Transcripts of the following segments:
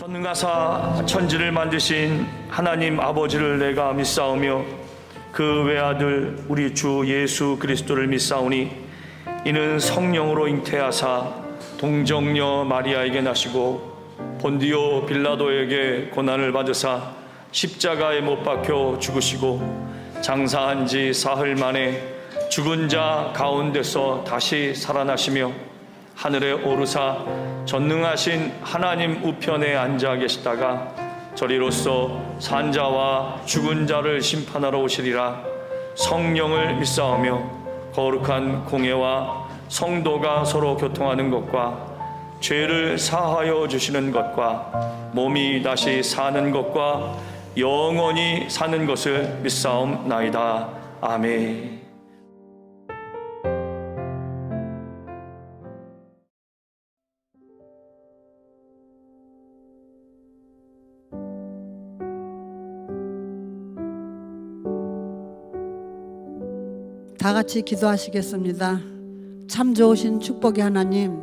전능하사 천지를 만드신 하나님 아버지를 내가 믿사오며 그 외아들 우리 주 예수 그리스도를 믿사오니 이는 성령으로 잉태하사 동정녀 마리아에게 나시고 본디오 빌라도에게 고난을 받으사 십자가에 못 박혀 죽으시고 장사한 지 사흘 만에 죽은 자 가운데서 다시 살아나시며 하늘에 오르사 전능하신 하나님 우편에 앉아 계시다가 저리로서 산자와 죽은 자를 심판하러 오시리라. 성령을 믿사오며 거룩한 공예와 성도가 서로 교통하는 것과 죄를 사하여 주시는 것과 몸이 다시 사는 것과 영원히 사는 것을 믿사옵나이다. 아멘. 다 같이 기도하시겠습니다. 참 좋으신 축복의 하나님,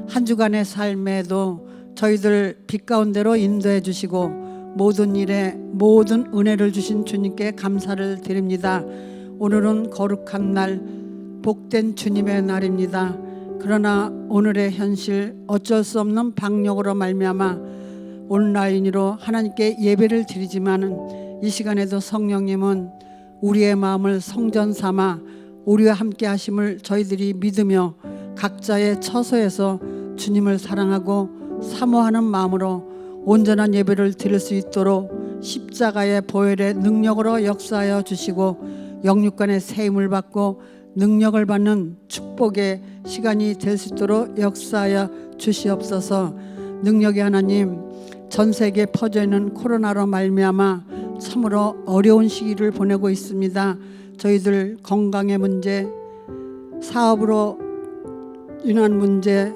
한 주간의 삶에도 저희들 빛 가운데로 인도해 주시고 모든 일에 모든 은혜를 주신 주님께 감사를 드립니다. 오늘은 거룩한 날, 복된 주님의 날입니다. 그러나 오늘의 현실, 어쩔 수 없는 방역으로 말미암아 온라인으로 하나님께 예배를 드리지만은 이 시간에도 성령님은 우리의 마음을 성전 삼아 우리와 함께 하심을 저희들이 믿으며 각자의 처소에서 주님을 사랑하고 사모하는 마음으로 온전한 예배를 드릴 수 있도록 십자가의 보혈의 능력으로 역사하여 주시고 영육간의 세임을 받고 능력을 받는 축복의 시간이 될 수 있도록 역사하여 주시옵소서. 능력의 하나님, 전 세계에 퍼져 있는 코로나로 말미암아 참으로 어려운 시기를 보내고 있습니다. 저희들 건강의 문제, 사업으로 인한 문제,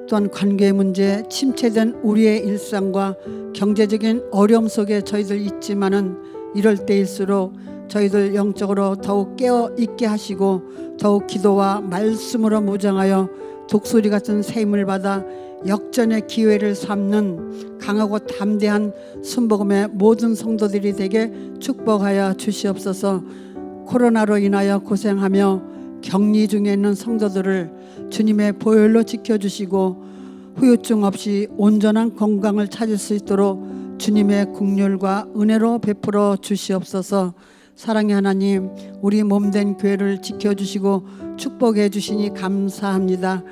또한 관계의 문제, 침체된 우리의 일상과 경제적인 어려움 속에 저희들 있지만은 이럴 때일수록 저희들 영적으로 더욱 깨어 있게 하시고 더욱 기도와 말씀으로 무장하여 독수리 같은 세임을 받아 역전의 기회를 삼는 강하고 담대한 순복음의 모든 성도들이 되게 축복하여 주시옵소서. 코로나로 인하여 고생하며 격리 중에 있는 성도들을 주님의 보혈로 지켜주시고 후유증 없이 온전한 건강을 찾을 수 있도록 주님의 긍휼과 은혜로 베풀어 주시옵소서. 사랑의 하나님, 우리 몸된 교회를 지켜주시고 축복해 주시니 감사합니다.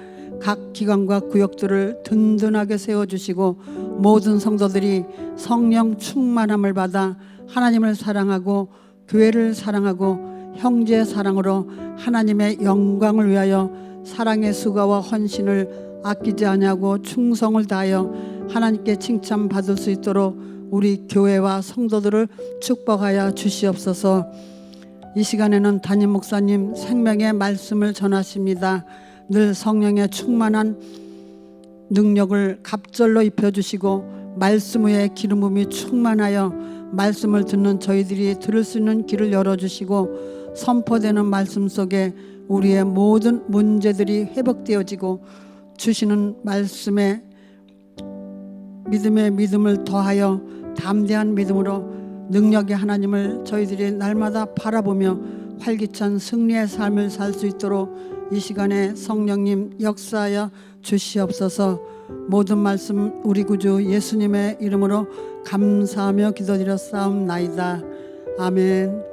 각 기관과 구역들을 든든하게 세워주시고 모든 성도들이 성령 충만함을 받아 하나님을 사랑하고 교회를 사랑하고 형제 사랑으로 하나님의 영광을 위하여 사랑의 수고와 헌신을 아끼지 아니하고 충성을 다하여 하나님께 칭찬받을 수 있도록 우리 교회와 성도들을 축복하여 주시옵소서. 이 시간에는 담임 목사님 생명의 말씀을 전하십니다. 늘 성령의 충만한 능력을 갑절로 입혀주시고 말씀 위에 기름 부음이 충만하여 말씀을 듣는 저희들이 들을 수 있는 길을 열어주시고 선포되는 말씀 속에 우리의 모든 문제들이 회복되어지고 주시는 말씀에 믿음의 믿음을 더하여 담대한 믿음으로 능력의 하나님을 저희들이 날마다 바라보며 활기찬 승리의 삶을 살 수 있도록 이 시간에 성령님 역사하여 주시옵소서. 모든 말씀 우리 구주 예수님의 이름으로 감사하며 기도드렸사옵나이다. 아멘.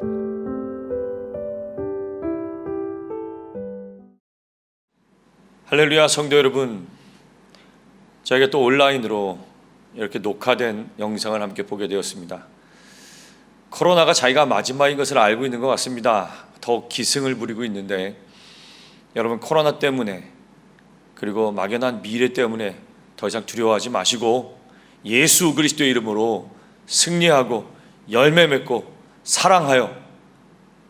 할렐루야. 성도 여러분, 저희가 또 온라인으로 이렇게 녹화된 영상을 함께 보게 되었습니다. 코로나가 자기가 마지막인 것을 알고 있는 것 같습니다. 더욱 기승을 부리고 있는데 여러분, 코로나 때문에 그리고 막연한 미래 때문에 더 이상 두려워하지 마시고 예수 그리스도의 이름으로 승리하고 열매 맺고 사랑하여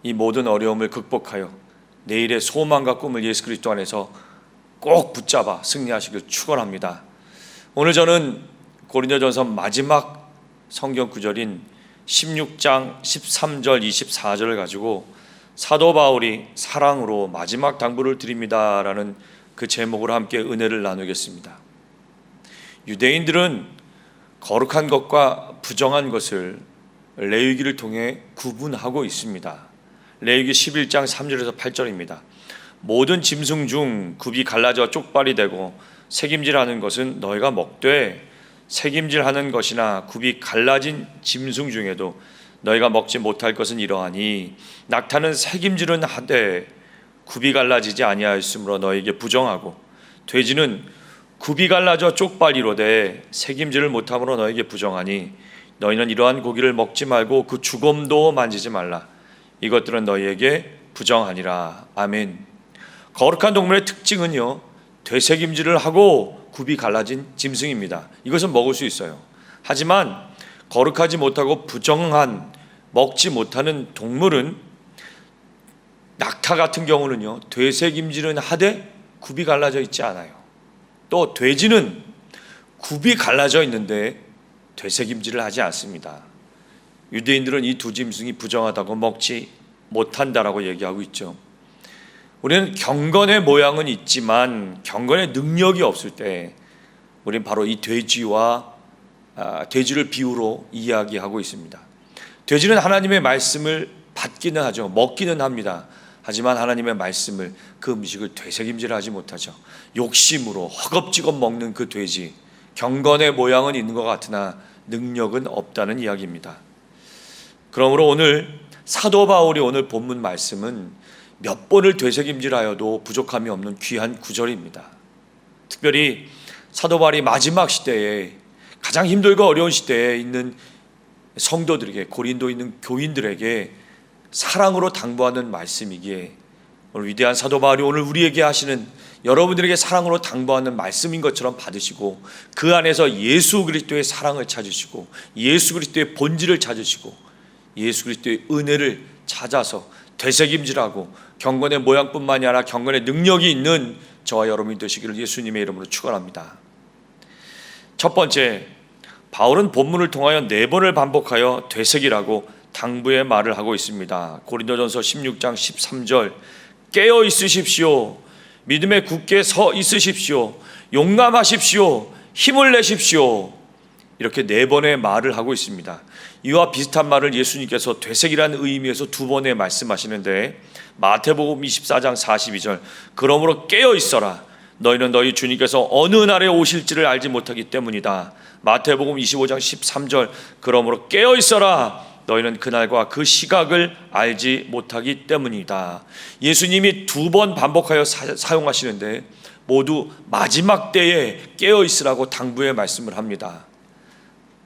이 모든 어려움을 극복하여 내일의 소망과 꿈을 예수 그리스도 안에서 꼭 붙잡아 승리하시길 축원합니다. 오늘 저는 고린도전서 마지막 성경 구절인 16장 13절 24절을 가지고 사도 바울이 사랑으로 마지막 당부를 드립니다라는 그 제목으로 함께 은혜를 나누겠습니다. 유대인들은 거룩한 것과 부정한 것을 레위기를 통해 구분하고 있습니다. 레위기 11장 3절에서 8절입니다. 모든 짐승 중 굽이 갈라져 쪽발이 되고 새김질하는 것은 너희가 먹되 새김질하는 것이나 굽이 갈라진 짐승 중에도 너희가 먹지 못할 것은 이러하니 낙타는 새김질은 하되 굽이 갈라지지 아니하였으므로 너희에게 부정하고 돼지는 굽이 갈라져 쪽발이로되 새김질을 못함으로 너희에게 부정하니 너희는 이러한 고기를 먹지 말고 그 주검도 만지지 말라. 이것들은 너희에게 부정하니라. 아멘. 거룩한 동물의 특징은요, 되새김질을 하고 굽이 갈라진 짐승입니다. 이것은 먹을 수 있어요. 하지만 거룩하지 못하고 부정한 먹지 못하는 동물은 낙타 같은 경우는요, 되새김질은 하되 굽이 갈라져 있지 않아요. 또 돼지는 굽이 갈라져 있는데 되새김질을 하지 않습니다. 유대인들은 이 두 짐승이 부정하다고 먹지 못한다라고 얘기하고 있죠. 우리는 경건의 모양은 있지만 경건의 능력이 없을 때 우리는 바로 이 돼지와 돼지를 비유로 이야기하고 있습니다. 돼지는 하나님의 말씀을 받기는 하죠. 먹기는 합니다. 하지만 하나님의 말씀을, 그 음식을 되새김질하지 못하죠. 욕심으로 허겁지겁 먹는 그 돼지, 경건의 모양은 있는 것 같으나 능력은 없다는 이야기입니다. 그러므로 오늘 사도 바울이 오늘 본문 말씀은 몇 번을 되새김질하여도 부족함이 없는 귀한 구절입니다. 특별히 사도 바울이 마지막 시대에 가장 힘들고 어려운 시대에 있는 성도들에게, 고린도에 있는 교인들에게 사랑으로 당부하는 말씀이기에 오늘 위대한 사도 바울이 오늘 우리에게 하시는, 여러분들에게 사랑으로 당부하는 말씀인 것처럼 받으시고 그 안에서 예수 그리스도의 사랑을 찾으시고 예수 그리스도의 본질을 찾으시고 예수 그리스도의 은혜를 찾아서 되새김질하고 경건의 모양뿐만이 아니라 경건의 능력이 있는 저와 여러분이 되시기를 예수님의 이름으로 축원합니다. 첫 번째, 바울은 본문을 통하여 4번을 반복하여 되새기라고 당부의 말을 하고 있습니다. 고린도전서 16장 13절, 깨어 있으십시오. 믿음에 굳게 서 있으십시오. 용감하십시오. 힘을 내십시오. 이렇게 4번의 말을 하고 있습니다. 이와 비슷한 말을 예수님께서 되새기라는 의미에서 2번에 말씀하시는데, 마태복음 24장 42절, 그러므로 깨어 있어라. 너희는 너희 주님께서 어느 날에 오실지를 알지 못하기 때문이다. 마태복음 25장 13절, 그러므로 깨어 있어라. 너희는 그날과 그 시각을 알지 못하기 때문이다. 예수님이 2번 반복하여 사용하시는데 모두 마지막 때에 깨어 있으라고 당부의 말씀을 합니다.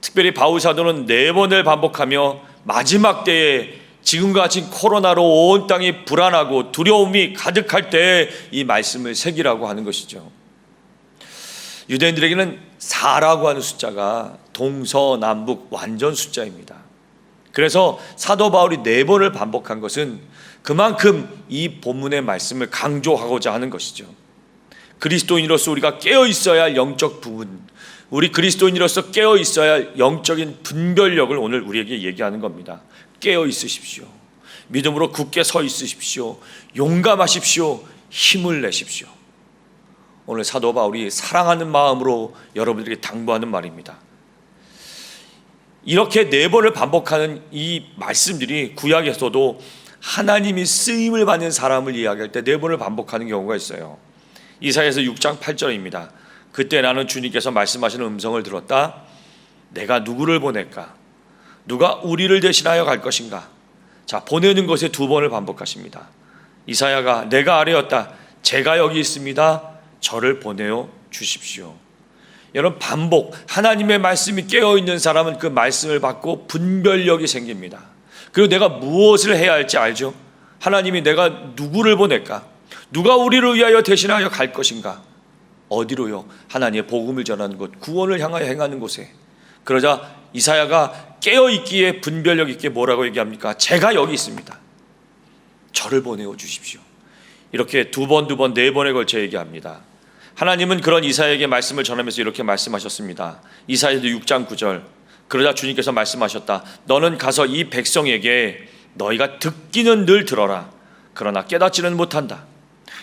특별히 바울 사도는 4번을 반복하며 마지막 때에 지금과 같이 코로나로 온 땅이 불안하고 두려움이 가득할 때에 이 말씀을 새기라고 하는 것이죠. 유대인들에게는 4라고 하는 숫자가 동서남북 완전 숫자입니다. 그래서 사도 바울이 4번을 반복한 것은 그만큼 이 본문의 말씀을 강조하고자 하는 것이죠. 그리스도인으로서 우리가 깨어 있어야 할 영적 부분, 우리 그리스도인으로서 깨어 있어야 할 영적인 분별력을 오늘 우리에게 얘기하는 겁니다. 깨어 있으십시오. 믿음으로 굳게 서 있으십시오. 용감하십시오. 힘을 내십시오. 오늘 사도 바울이 사랑하는 마음으로 여러분들에게 당부하는 말입니다. 이렇게 4번을 반복하는 이 말씀들이 구약에서도 하나님이 쓰임을 받는 사람을 이야기할 때 4번을 반복하는 경우가 있어요. 이사야서 6장 8절입니다. 그때 나는 주님께서 말씀하시는 음성을 들었다. 내가 누구를 보낼까? 누가 우리를 대신하여 갈 것인가? 자, 보내는 것에 2번을 반복하십니다. 이사야가 내가 아뢰었다. 제가 여기 있습니다. 저를 보내어 주십시오. 여러분, 반복, 하나님의 말씀이 깨어있는 사람은 그 말씀을 받고 분별력이 생깁니다. 그리고 내가 무엇을 해야 할지 알죠. 하나님이 내가 누구를 보낼까? 누가 우리를 위하여 대신하여 갈 것인가? 어디로요? 하나님의 복음을 전하는 곳, 구원을 향하여 행하는 곳에. 그러자 이사야가 깨어있기에 분별력 있게 뭐라고 얘기합니까? 제가 여기 있습니다. 저를 보내어 주십시오. 이렇게 두 번, 네 번에 걸쳐 얘기합니다. 하나님은 그런 이사야에게 말씀을 전하면서 이렇게 말씀하셨습니다. 이사야도 6장 9절. 그러자 주님께서 말씀하셨다. 너는 가서 이 백성에게 너희가 듣기는 늘 들어라. 그러나 깨닫지는 못한다.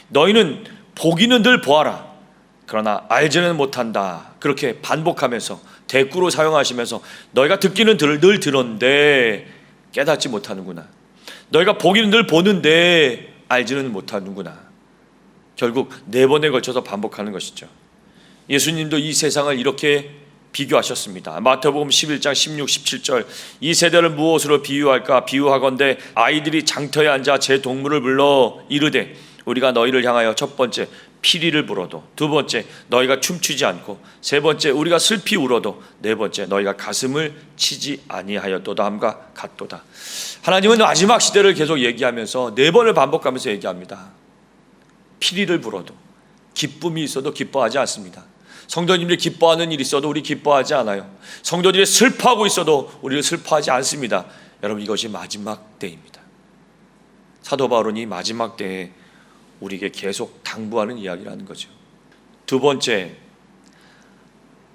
너희는 보기는 늘 보아라. 그러나 알지는 못한다. 그렇게 반복하면서 대꾸로 사용하시면서 너희가 듣기는 늘 들었는데 깨닫지 못하는구나. 너희가 보기는 늘 보는데 알지는 못하는구나. 결국 4번에 걸쳐서 반복하는 것이죠. 예수님도 이 세상을 이렇게 비교하셨습니다. 마태복음 11장 16, 17절. 이 세대를 무엇으로 비유할까? 비유하건대 아이들이 장터에 앉아 제 동물을 불러 이르되 우리가 너희를 향하여 첫 번째 피리를 불어도, 두 번째 너희가 춤추지 않고, 세 번째 우리가 슬피 울어도, 네 번째 너희가 가슴을 치지 아니하였도다 함과 같도다. 하나님은 마지막 시대를 계속 얘기하면서 4번을 반복하면서 얘기합니다. 피리를 불어도, 기쁨이 있어도 기뻐하지 않습니다. 성도님들이 기뻐하는 일이 있어도 우리 기뻐하지 않아요. 성도들이 슬퍼하고 있어도 우리는 슬퍼하지 않습니다. 여러분, 이것이 마지막 때입니다. 사도 바울이 마지막 때에 우리에게 계속 당부하는 이야기라는 거죠. 두 번째,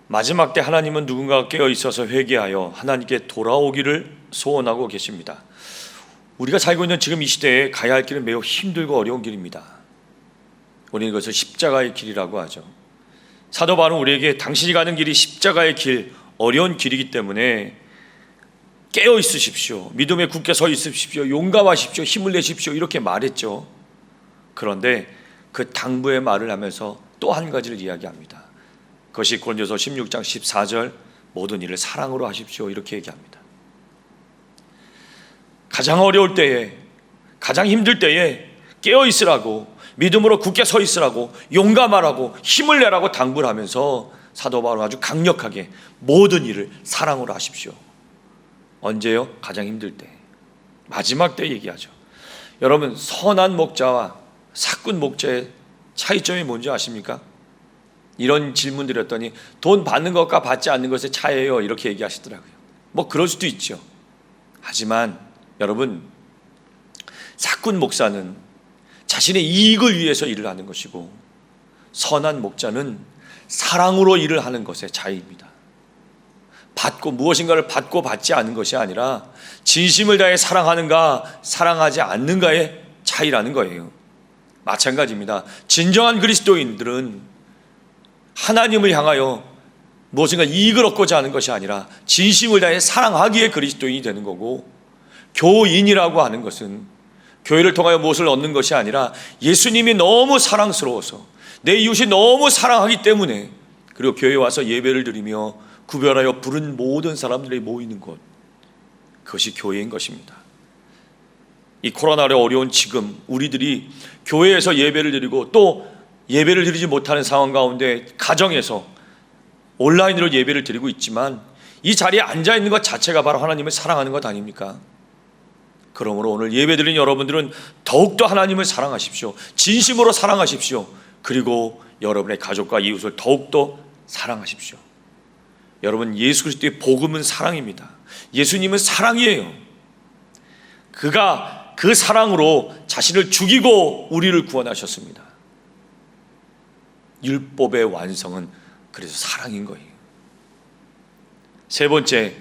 마지막 때 하나님은 누군가가 깨어 있어서 회개하여 하나님께 돌아오기를 소원하고 계십니다. 우리가 살고 있는 지금 이 시대에 가야 할 길은 매우 힘들고 어려운 길입니다. 우리는 이것을 십자가의 길이라고 하죠. 사도 바울은 우리에게 당신이 가는 길이 십자가의 길, 어려운 길이기 때문에 깨어 있으십시오. 믿음에 굳게 서 있으십시오. 용감하십시오. 힘을 내십시오. 이렇게 말했죠. 그런데 그 당부의 말을 하면서 또 한 가지를 이야기합니다. 그것이 고린도서 16장 14절 모든 일을 사랑으로 하십시오. 이렇게 얘기합니다. 가장 어려울 때에, 가장 힘들 때에 깨어 있으라고, 믿음으로 굳게 서 있으라고, 용감하라고, 힘을 내라고 당부를 하면서 사도 바울은 아주 강력하게 모든 일을 사랑으로 하십시오. 언제요? 가장 힘들 때, 마지막 때 얘기하죠. 여러분, 선한 목자와 사꾼 목자의 차이점이 뭔지 아십니까? 이런 질문 드렸더니 돈 받는 것과 받지 않는 것의 차이예요, 이렇게 얘기하시더라고요. 뭐 그럴 수도 있죠. 하지만 여러분, 사꾼 목사는 자신의 이익을 위해서 일을 하는 것이고, 선한 목자는 사랑으로 일을 하는 것의 차이입니다. 무엇인가를 받고 받지 않는 것이 아니라 진심을 다해 사랑하는가 사랑하지 않는가의 차이라는 거예요. 마찬가지입니다. 진정한 그리스도인들은 하나님을 향하여 무엇인가 이익을 얻고자 하는 것이 아니라 진심을 다해 사랑하기에 그리스도인이 되는 거고, 교인이라고 하는 것은 교회를 통하여 무엇을 얻는 것이 아니라 예수님이 너무 사랑스러워서, 내 이웃이 너무 사랑하기 때문에, 그리고 교회에 와서 예배를 드리며 구별하여 부른 모든 사람들이 모이는 것, 그것이 교회인 것입니다. 이 코로나로 어려운 지금 우리들이 교회에서 예배를 드리고 또 예배를 드리지 못하는 상황 가운데 가정에서 온라인으로 예배를 드리고 있지만, 이 자리에 앉아 있는 것 자체가 바로 하나님을 사랑하는 것 아닙니까? 그러므로 오늘 예배 드린 여러분들은 더욱더 하나님을 사랑하십시오. 진심으로 사랑하십시오. 그리고 여러분의 가족과 이웃을 더욱더 사랑하십시오. 여러분, 예수 그리스도의 복음은 사랑입니다. 예수님은 사랑이에요. 그가 그 사랑으로 자신을 죽이고 우리를 구원하셨습니다. 율법의 완성은 그래서 사랑인 거예요. 세 번째,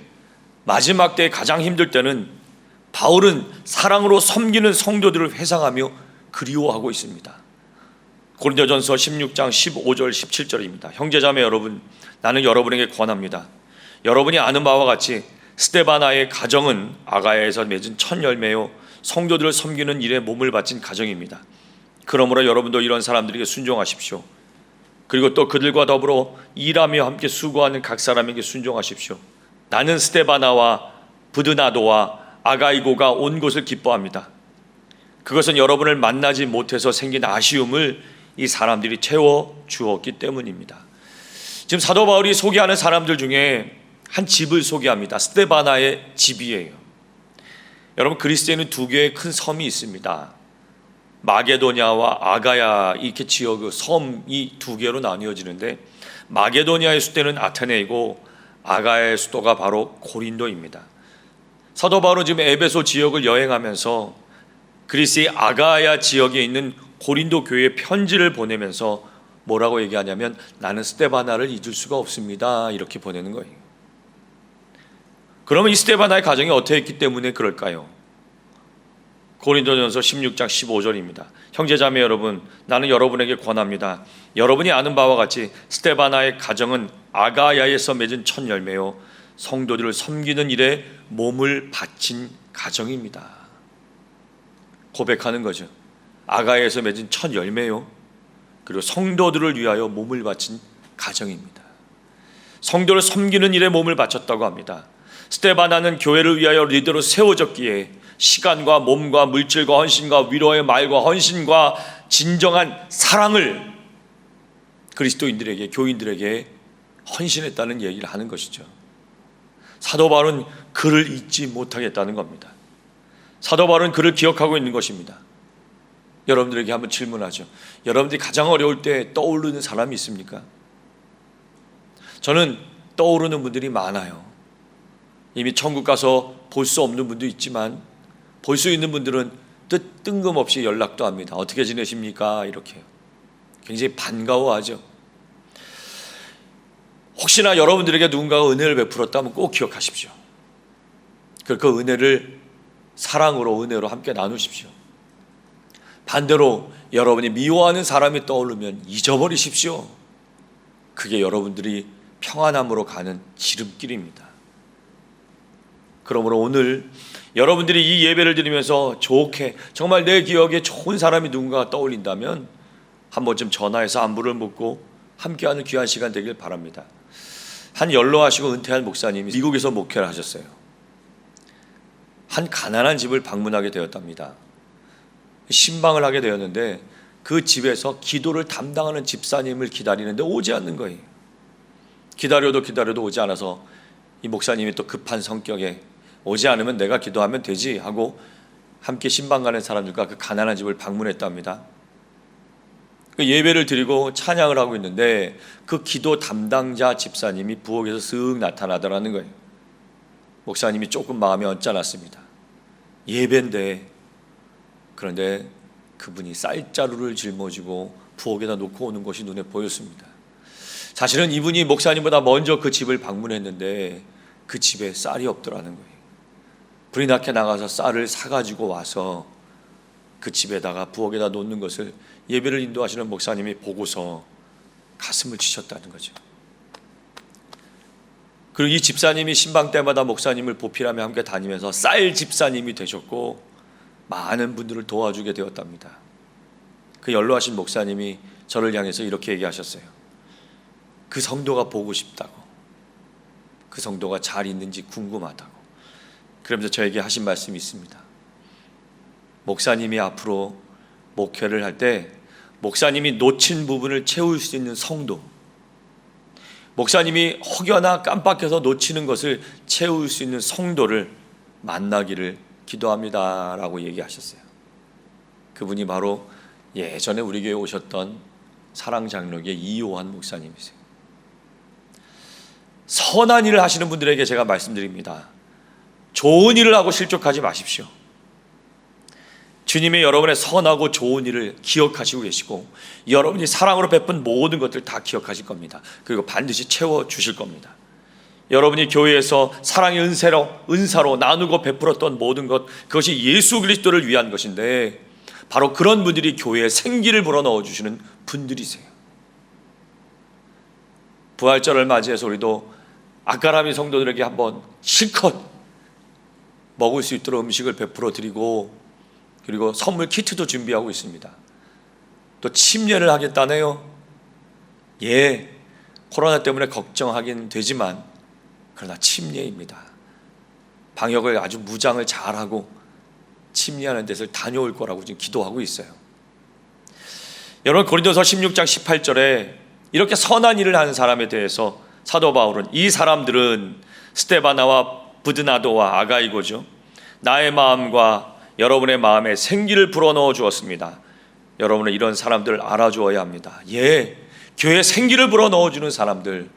마지막 때 가장 힘들 때는 바울은 사랑으로 섬기는 성도들을 회상하며 그리워하고 있습니다. 고린도전서 16장 15절 17절입니다. 형제자매 여러분, 나는 여러분에게 권합니다. 여러분이 아는 바와 같이 스데바나의 가정은 아가야에서 맺은 첫 열매요, 성도들을 섬기는 일에 몸을 바친 가정입니다. 그러므로 여러분도 이런 사람들에게 순종하십시오. 그리고 또 그들과 더불어 일하며 함께 수고하는 각 사람에게 순종하십시오. 나는 스데바나와 부드나도와 아가이고가 온 곳을 기뻐합니다. 그것은 여러분을 만나지 못해서 생긴 아쉬움을 이 사람들이 채워 주었기 때문입니다. 지금 사도 바울이 소개하는 사람들 중에 한 집을 소개합니다. 스데바나의 집이에요. 여러분, 그리스에는 2개의 큰 섬이 있습니다. 마게도냐와 아가야 이렇게 지역 섬이 두 개로 나뉘어지는데, 마게도냐의 수도는 아테네이고 아가야의 수도가 바로 고린도입니다. 사도 바울은 지금 에베소 지역을 여행하면서 그리스의 아가야 지역에 있는 고린도 교회에 편지를 보내면서 뭐라고 얘기하냐면, 나는 스데바나를 잊을 수가 없습니다, 이렇게 보내는 거예요. 그러면 이 스데바나의 가정이 어떻게 했기 때문에 그럴까요? 고린도전서 16장 15절입니다. 형제자매 여러분, 나는 여러분에게 권합니다. 여러분이 아는 바와 같이 스데바나의 가정은 아가야에서 맺은 첫 열매요, 성도들을 섬기는 일에 몸을 바친 가정입니다. 고백하는 거죠. 아가야에서 맺은 첫 열매요, 그리고 성도들을 위하여 몸을 바친 가정입니다. 성도를 섬기는 일에 몸을 바쳤다고 합니다. 스데바나는 교회를 위하여 리더로 세워졌기에 시간과 몸과 물질과 헌신과 위로의 말과 헌신과 진정한 사랑을 그리스도인들에게, 교인들에게 헌신했다는 얘기를 하는 것이죠. 사도 바울은 그를 잊지 못하겠다는 겁니다. 사도 바울은 그를 기억하고 있는 것입니다. 여러분들에게 한번 질문하죠. 여러분들이 가장 어려울 때 떠오르는 사람이 있습니까? 저는 떠오르는 분들이 많아요. 이미 천국 가서 볼 수 없는 분도 있지만, 볼 수 있는 분들은 뜬금없이 연락도 합니다. 어떻게 지내십니까? 이렇게 굉장히 반가워하죠. 혹시나 여러분들에게 누군가가 은혜를 베풀었다면 꼭 기억하십시오. 그 은혜를 사랑으로, 은혜로 함께 나누십시오. 반대로 여러분이 미워하는 사람이 떠오르면 잊어버리십시오. 그게 여러분들이 평안함으로 가는 지름길입니다. 그러므로 오늘 여러분들이 이 예배를 드리면서 좋게, 정말 내 기억에 좋은 사람이 누군가가 떠올린다면 한 번쯤 전화해서 안부를 묻고 함께하는 귀한 시간 되길 바랍니다. 한 연로하시고 은퇴한 목사님이 미국에서 목회를 하셨어요. 한 가난한 집을 방문하게 되었답니다. 신방을 하게 되었는데 그 집에서 기도를 담당하는 집사님을 기다리는데 오지 않는 거예요. 기다려도 오지 않아서 이 목사님이 또 급한 성격에, 오지 않으면 내가 기도하면 되지 하고 함께 신방 가는 사람들과 그 가난한 집을 방문했답니다. 그 예배를 드리고 찬양을 하고 있는데 그 기도 담당자 집사님이 부엌에서 쓱 나타나더라는 거예요. 목사님이 조금 마음이 언짢았습니다. 예배인데, 그런데 그분이 쌀자루를 짊어지고 부엌에다 놓고 오는 것이 눈에 보였습니다. 사실은 이분이 목사님보다 먼저 그 집을 방문했는데 그 집에 쌀이 없더라는 거예요. 불이 나게 나가서 쌀을 사가지고 와서 그 집에다가 부엌에다 놓는 것을 예배를 인도하시는 목사님이 보고서 가슴을 치셨다는 거죠. 그리고 이 집사님이 신방 때마다 목사님을 보필하며 함께 다니면서 쌀 집사님이 되셨고 많은 분들을 도와주게 되었답니다. 그 연로하신 목사님이 저를 향해서 이렇게 얘기하셨어요. 그 성도가 보고 싶다고, 그 성도가 잘 있는지 궁금하다고. 그러면서 저에게 하신 말씀이 있습니다. 목사님이 앞으로 목회를 할 때 목사님이 놓친 부분을 채울 수 있는 성도, 목사님이 혹여나 깜빡해서 놓치는 것을 채울 수 있는 성도를 만나기를 기도합니다 라고 얘기하셨어요. 그분이 바로 예전에 우리 교회에 오셨던 사랑장로교의 이요한 목사님이세요. 선한 일을 하시는 분들에게 제가 말씀드립니다. 좋은 일을 하고 실족하지 마십시오. 주님이 여러분의 선하고 좋은 일을 기억하시고 계시고 여러분이 사랑으로 베푼 모든 것들 다 기억하실 겁니다. 그리고 반드시 채워주실 겁니다. 여러분이 교회에서 사랑의 은사로 나누고 베풀었던 모든 것, 그것이 예수 그리스도를 위한 것인데 바로 그런 분들이 교회에 생기를 불어넣어 주시는 분들이세요. 부활절을 맞이해서 우리도 아까라미 성도들에게 한번 실컷 먹을 수 있도록 음식을 베풀어 드리고, 그리고 선물 키트도 준비하고 있습니다. 또 침례를 하겠다네요. 예, 코로나 때문에 걱정하긴 되지만 그러나 침례입니다. 방역을 아주 무장을 잘하고 침례하는 데서 다녀올 거라고 지금 기도하고 있어요. 여러분, 고린도서 16장 18절에 이렇게 선한 일을 하는 사람에 대해서 사도 바울은 이 사람들은 스데바나와 브드나도와 아가이고죠, 나의 마음과 여러분의 마음에 생기를 불어넣어 주었습니다. 여러분은 이런 사람들을 알아주어야 합니다. 교회에 생기를 불어넣어주는 사람들,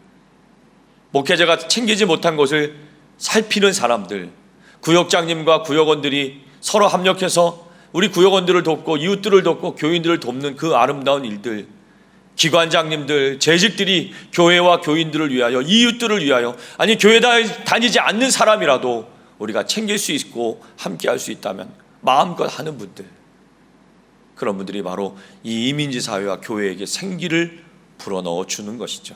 목회자가 챙기지 못한 것을 살피는 사람들, 구역장님과 구역원들이 서로 합력해서 우리 구역원들을 돕고 이웃들을 돕고 교인들을 돕는 그 아름다운 일들, 기관장님들, 재직들이 교회와 교인들을 위하여, 이웃들을 위하여, 아니 교회 다니지 않는 사람이라도 우리가 챙길 수 있고 함께 할 수 있다면 마음껏 하는 분들, 그런 분들이 바로 이 이민지 사회와 교회에게 생기를 불어넣어 주는 것이죠.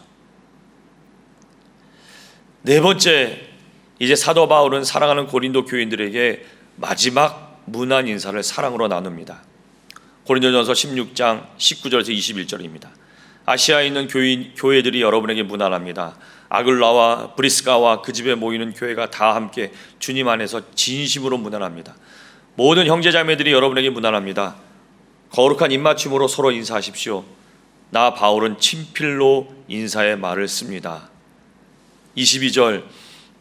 네 번째, 이제 사도 바울은 사랑하는 고린도 교인들에게 마지막 문안 인사를 사랑으로 나눕니다. 고린도전서 16장 19절에서 21절입니다. 아시아에 있는 교회들이 여러분에게 문안합니다. 아글라와 브리스가와 그 집에 모이는 교회가 다 함께 주님 안에서 진심으로 문안합니다. 모든 형제자매들이 여러분에게 문안합니다. 거룩한 입맞춤으로 서로 인사하십시오. 나 바울은 친필로 인사의 말을 씁니다. 22절,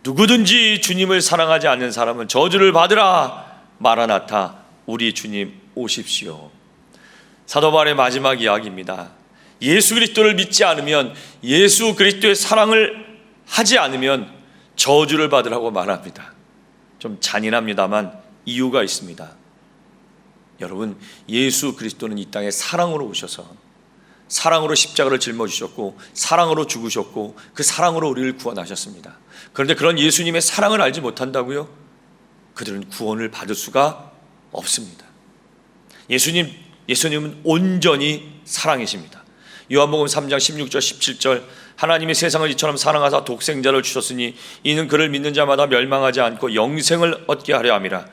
누구든지 주님을 사랑하지 않는 사람은 저주를 받으라. 마라나타, 우리 주님 오십시오. 사도 바울의 마지막 이야기입니다. 예수 그리스도를 믿지 않으면, 예수 그리스도의 사랑을 하지 않으면 저주를 받으라고 말합니다. 좀 잔인합니다만 이유가 있습니다. 여러분, 예수 그리스도는 이 땅에 사랑으로 오셔서 사랑으로 십자가를 짊어지셨고 사랑으로 죽으셨고 그 사랑으로 우리를 구원하셨습니다. 그런데 그런 예수님의 사랑을 알지 못한다고요? 그들은 구원을 받을 수가 없습니다. 예수님은 온전히 사랑이십니다. 요한복음 3장 16절 17절, 하나님이 세상을 이처럼 사랑하사 독생자를 주셨으니 이는 그를 믿는 자마다 멸망하지 않고 영생을 얻게 하려 함이라.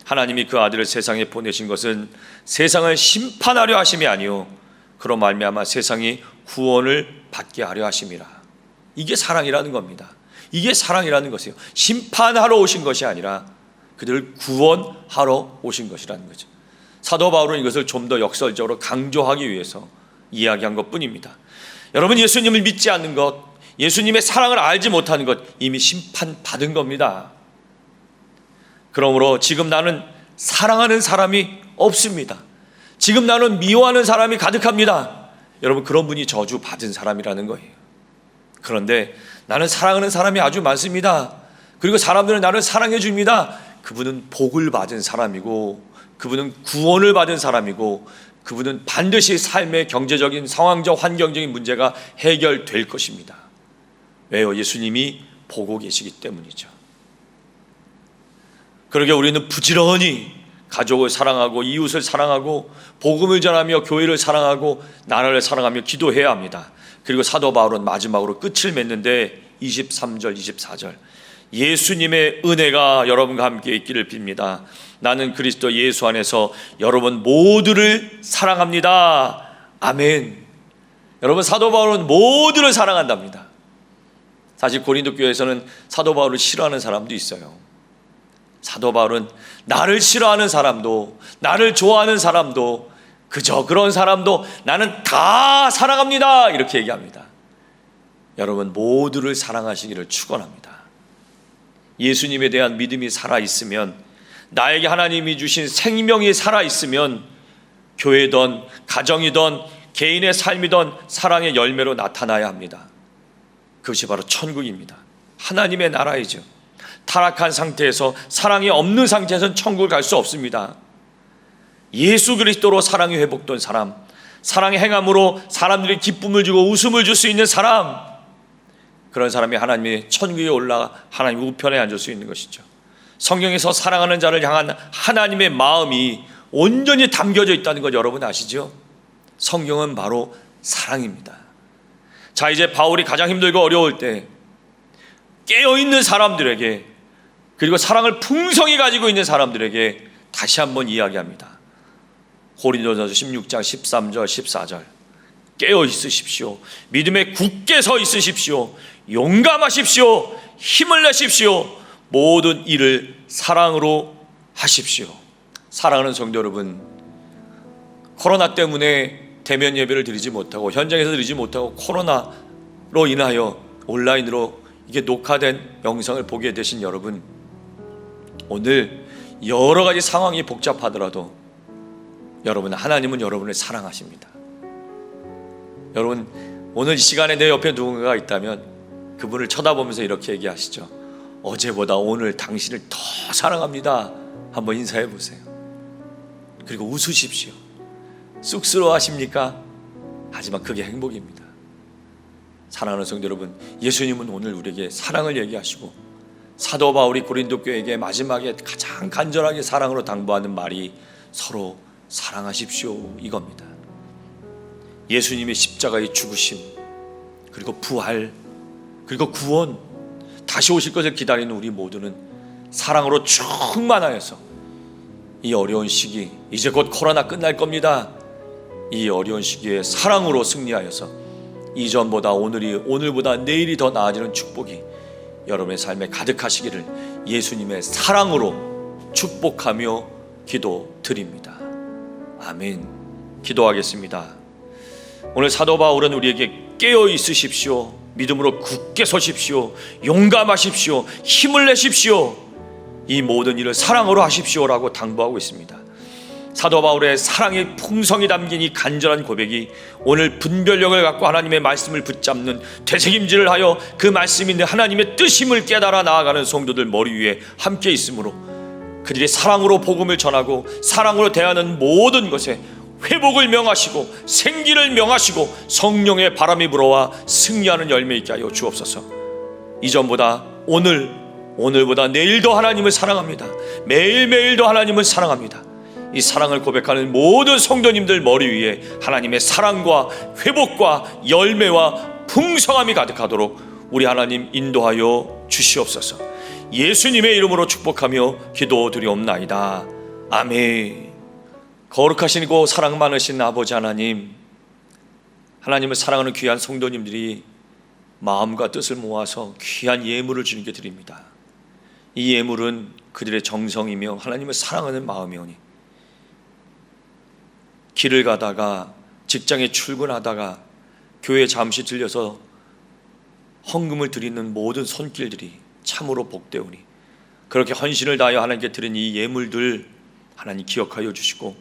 하나님이 그 아들을 세상에 보내신 것은 세상을 심판하려 하심이 아니요 그로 말미암아 세상이 구원을 받게 하려 하심이라. 이게 사랑이라는 겁니다. 이게 사랑이라는 것이에요. 심판하러 오신 것이 아니라 그들을 구원하러 오신 것이라는 거죠. 사도 바울은 이것을 좀 더 역설적으로 강조하기 위해서 이야기한 것뿐입니다. 여러분, 예수님을 믿지 않는 것, 예수님의 사랑을 알지 못하는 것, 이미 심판받은 겁니다. 그러므로 지금 나는 사랑하는 사람이 없습니다. 지금 나는 미워하는 사람이 가득합니다. 여러분, 그런 분이 저주받은 사람이라는 거예요. 그런데 나는 사랑하는 사람이 아주 많습니다. 그리고 사람들은 나를 사랑해 줍니다. 그분은 복을 받은 사람이고, 그분은 구원을 받은 사람이고, 그분은 반드시 삶의 경제적인 상황적 환경적인 문제가 해결될 것입니다. 왜요? 예수님이 보고 계시기 때문이죠. 그러게 우리는 부지런히 가족을 사랑하고 이웃을 사랑하고 복음을 전하며 교회를 사랑하고 나라를 사랑하며 기도해야 합니다. 그리고 사도 바울은 마지막으로 끝을 맺는데 23절 24절, 예수님의 은혜가 여러분과 함께 있기를 빕니다. 나는 그리스도 예수 안에서 여러분 모두를 사랑합니다. 아멘. 여러분, 사도 바울은 모두를 사랑한답니다. 사실 고린도 교회에서는 사도 바울을 싫어하는 사람도 있어요. 사도 바울은 나를 싫어하는 사람도, 나를 좋아하는 사람도, 그저 그런 사람도 나는 다 사랑합니다, 이렇게 얘기합니다. 여러분, 모두를 사랑하시기를 축원합니다. 예수님에 대한 믿음이 살아있으면, 나에게 하나님이 주신 생명이 살아있으면 교회든 가정이든 개인의 삶이든 사랑의 열매로 나타나야 합니다. 그것이 바로 천국입니다. 하나님의 나라이죠. 타락한 상태에서, 사랑이 없는 상태에서는 천국을 갈 수 없습니다. 예수 그리스도로 사랑이 회복된 사람, 사랑의 행함으로 사람들이 기쁨을 주고 웃음을 줄 수 있는 사람, 그런 사람이 하나님의 천국에 올라가 하나님 우편에 앉을 수 있는 것이죠. 성경에서 사랑하는 자를 향한 하나님의 마음이 온전히 담겨져 있다는 것 여러분 아시죠? 성경은 바로 사랑입니다. 자, 이제 바울이 가장 힘들고 어려울 때 깨어있는 사람들에게, 그리고 사랑을 풍성히 가지고 있는 사람들에게 다시 한번 이야기합니다. 고린도전서 16장 13절 14절, 깨어 있으십시오. 믿음에 굳게 서 있으십시오. 용감하십시오. 힘을 내십시오. 모든 일을 사랑으로 하십시오. 사랑하는 성도 여러분, 코로나 때문에 대면 예배를 드리지 못하고 현장에서 드리지 못하고 코로나로 인하여 온라인으로 이게 녹화된 영상을 보게 되신 여러분, 오늘 여러 가지 상황이 복잡하더라도 하나님은 여러분을 사랑하십니다. 여러분, 오늘 이 시간에 내 옆에 누군가가 있다면 그분을 쳐다보면서 이렇게 얘기하시죠. 어제보다 오늘 당신을 더 사랑합니다. 한번 인사해 보세요. 그리고 웃으십시오. 쑥스러워하십니까? 하지만 그게 행복입니다. 사랑하는 성도 여러분, 예수님은 오늘 우리에게 사랑을 얘기하시고 사도 바울이 고린도 교회에게 마지막에 가장 간절하게 사랑으로 당부하는 말이 서로 사랑하십시오, 이겁니다. 예수님의 십자가의 죽으심, 그리고 부활, 그리고 구원, 다시 오실 것을 기다리는 우리 모두는 사랑으로 충만하여서 이 어려운 시기, 이제 곧 코로나 끝날 겁니다. 이 어려운 시기에 사랑으로 승리하여서 이전보다 오늘보다 내일이 더 나아지는 축복이 여러분의 삶에 가득하시기를 예수님의 사랑으로 축복하며 기도드립니다. 아멘. 기도하겠습니다. 오늘 사도 바울은 우리에게 깨어 있으십시오, 믿음으로 굳게 서십시오, 용감하십시오, 힘을 내십시오, 이 모든 일을 사랑으로 하십시오라고 당부하고 있습니다. 사도 바울의 사랑의 풍성이 담긴 이 간절한 고백이 오늘 분별력을 갖고 하나님의 말씀을 붙잡는 되새김질을 하여 그 말씀이 하나님의 뜻임을 깨달아 나아가는 성도들 머리 위에 함께 있으므로 그들이 사랑으로 복음을 전하고 사랑으로 대하는 모든 것에 회복을 명하시고 생기를 명하시고 성령의 바람이 불어와 승리하는 열매 있게 하여 주옵소서. 이전보다 오늘보다 내일도 하나님을 사랑합니다. 매일매일도 하나님을 사랑합니다. 이 사랑을 고백하는 모든 성도님들 머리 위에 하나님의 사랑과 회복과 열매와 풍성함이 가득하도록 우리 하나님 인도하여 주시옵소서. 예수님의 이름으로 축복하며 기도드리옵나이다. 아멘. 거룩하시고 사랑 많으신 아버지 하나님, 하나님을 사랑하는 귀한 성도님들이 마음과 뜻을 모아서 귀한 예물을 주님께 드립니다. 이 예물은 그들의 정성이며 하나님을 사랑하는 마음이오니 길을 가다가 직장에 출근하다가 교회에 잠시 들려서 헌금을 드리는 모든 손길들이 참으로 복되오니 그렇게 헌신을 다하여 하나님께 드린 이 예물들 하나님 기억하여 주시고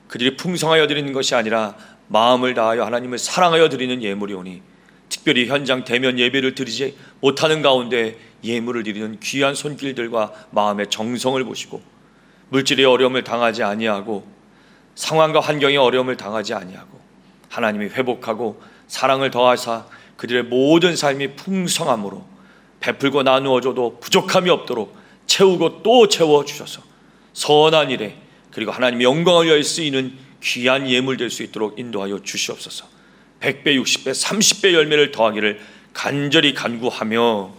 그들이 풍성하여 드리는 것이 아니라 마음을 다하여 하나님을 사랑하여 드리는 예물이오니 특별히 현장 대면 예배를 드리지 못하는 가운데 예물을 드리는 귀한 손길들과 마음의 정성을 보시고 물질의 어려움을 당하지 아니하고 상황과 환경의 어려움을 당하지 아니하고 하나님이 회복하고 사랑을 더하사 그들의 모든 삶이 풍성함으로 베풀고 나누어줘도 부족함이 없도록 채우고 또 채워주셔서 선한 일에 그리고 하나님의 영광을 위하여 쓰이는 귀한 예물 될 수 있도록 인도하여 주시옵소서. 100배, 60배, 30배 열매를 더하기를 간절히 간구하며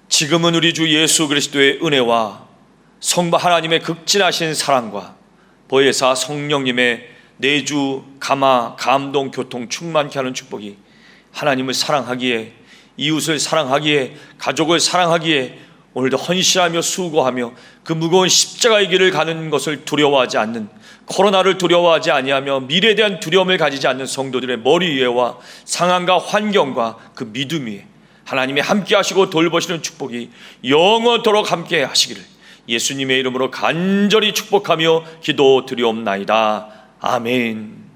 지금은 우리 주 예수 그리스도의 은혜와 성부 하나님의 극진하신 사랑과 보혜사 성령님의 내주 감화 감동 교통 충만케 하는 축복이 하나님을 사랑하기에 이웃을 사랑하기에 가족을 사랑하기에 오늘도 헌신하며 수고하며 그 무거운 십자가의 길을 가는 것을 두려워하지 않는, 코로나를 두려워하지 아니하며 미래에 대한 두려움을 가지지 않는 성도들의 머리 위에와 상황과 환경과 그 믿음 위에 하나님이 함께 하시고 돌보시는 축복이 영원토록 함께 하시기를 예수님의 이름으로 간절히 축복하며 기도드리옵나이다. 아멘.